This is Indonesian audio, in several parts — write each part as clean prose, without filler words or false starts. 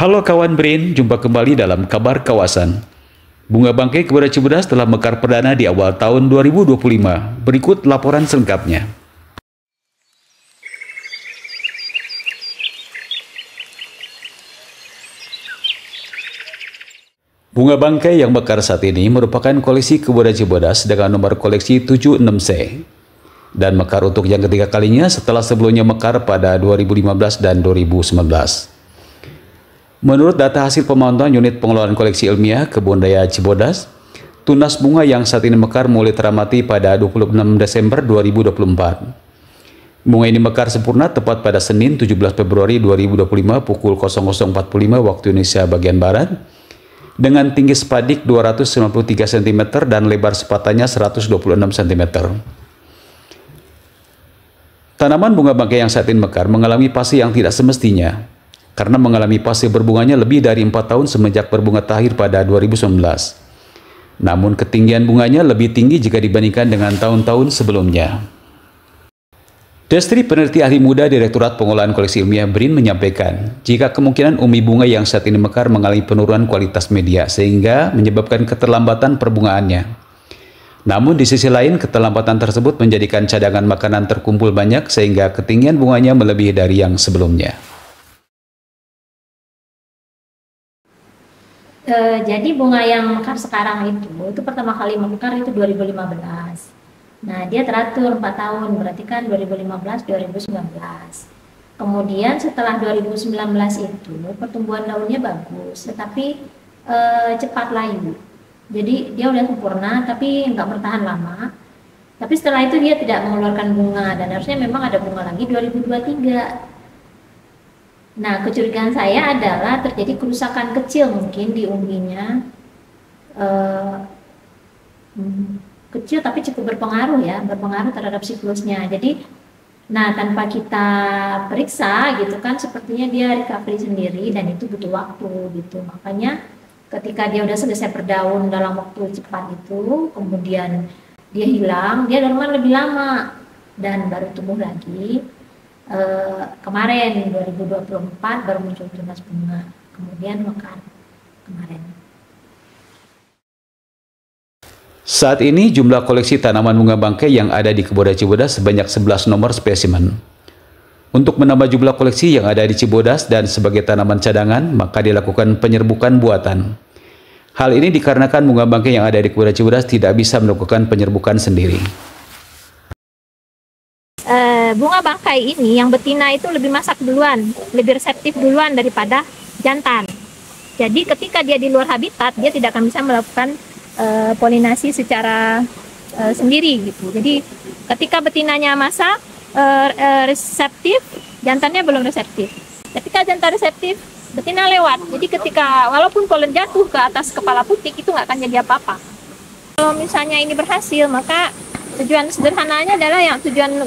Halo kawan Brin, jumpa kembali dalam kabar kawasan. Bunga bangkai kepada Cibodas telah mekar perdana di awal tahun 2025. Berikut laporan selengkapnya. Bunga bangkai yang mekar saat ini merupakan koleksi Kebun Cibodas dengan nomor koleksi 76C. Dan mekar untuk yang ketiga kalinya setelah sebelumnya mekar pada 2015 dan 2019. Menurut data hasil pemantauan unit pengelolaan koleksi ilmiah Kebun Raya Cibodas, tunas bunga yang saat ini mekar mulai teramati pada 26 Desember 2024. Bunga ini mekar sempurna tepat pada Senin 17 Februari 2025 pukul 00.45 waktu Indonesia bagian Barat, dengan tinggi spadik 293 cm dan lebar sepatannya 126 cm. Tanaman bunga bangkai yang saat ini mekar mengalami fase yang tidak semestinya, karena mengalami fase berbunganya lebih dari 4 tahun semenjak berbunga terakhir pada 2019. Namun ketinggian bunganya lebih tinggi jika dibandingkan dengan tahun-tahun sebelumnya. Destri, peneliti ahli muda Direktorat Pengelolaan Koleksi Ilmiah BRIN, menyampaikan jika kemungkinan umbi bunga yang saat ini mekar mengalami penurunan kualitas media sehingga menyebabkan keterlambatan perbungaannya. Namun di sisi lain, keterlambatan tersebut menjadikan cadangan makanan terkumpul banyak sehingga ketinggian bunganya melebihi dari yang sebelumnya. Jadi bunga yang mekar sekarang itu pertama kali mekar itu 2015. Nah, dia teratur 4 tahun, berarti kan 2015-2019. Kemudian setelah 2019 itu pertumbuhan daunnya bagus, tetapi cepat layu. Jadi dia udah sempurna, tapi nggak bertahan lama. Tapi setelah itu dia tidak mengeluarkan bunga, dan harusnya memang ada bunga lagi 2023. Nah, kecurigaan saya adalah terjadi kerusakan kecil mungkin di umbinya, kecil tapi cukup berpengaruh terhadap siklusnya. Jadi, nah tanpa kita periksa gitu kan, sepertinya dia recovery sendiri dan itu butuh waktu gitu. Makanya ketika dia udah selesai berdaun dalam waktu cepat itu, kemudian dia hilang, dia dorman lebih lama dan baru tumbuh lagi. Kemarin 2024 baru muncul tunas bunga, kemudian mekar kemarin. Saat ini jumlah koleksi tanaman bunga bangkai yang ada di Kebun Raya Cibodas sebanyak 11 nomor spesimen. Untuk menambah jumlah koleksi yang ada di Cibodas dan sebagai tanaman cadangan, maka dilakukan penyerbukan buatan. Hal ini dikarenakan bunga bangkai yang ada di Kebun Raya Cibodas tidak bisa melakukan penyerbukan sendiri. Bunga bangkai ini yang betina itu lebih masak duluan, lebih reseptif duluan daripada jantan. Jadi ketika dia di luar habitat, dia tidak akan bisa melakukan polinasi secara sendiri gitu. Jadi ketika betinanya masak reseptif, jantannya belum reseptif. Ketika jantan reseptif, betina lewat. Jadi ketika walaupun polen jatuh ke atas kepala putik, itu nggak akan jadi apa-apa. Kalau misalnya ini berhasil, maka tujuan sederhananya adalah yang tujuan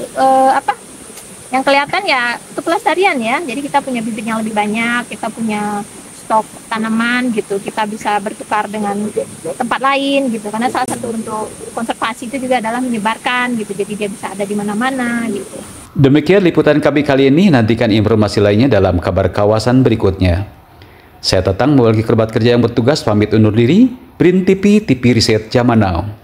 yang kelihatan ya untuk pelestarian ya. Jadi kita punya bibit yang lebih banyak, kita punya stok tanaman gitu, kita bisa bertukar dengan tempat lain gitu. Karena salah satu untuk konservasi itu juga adalah menyebarkan gitu. Jadi dia bisa ada di mana-mana gitu. Demikian liputan kami kali ini. Nantikan informasi lainnya dalam kabar kawasan berikutnya. Saya Tatang, mewakili kerabat kerja yang bertugas, pamit undur diri. BRIN TV, TV Riset Zaman Now.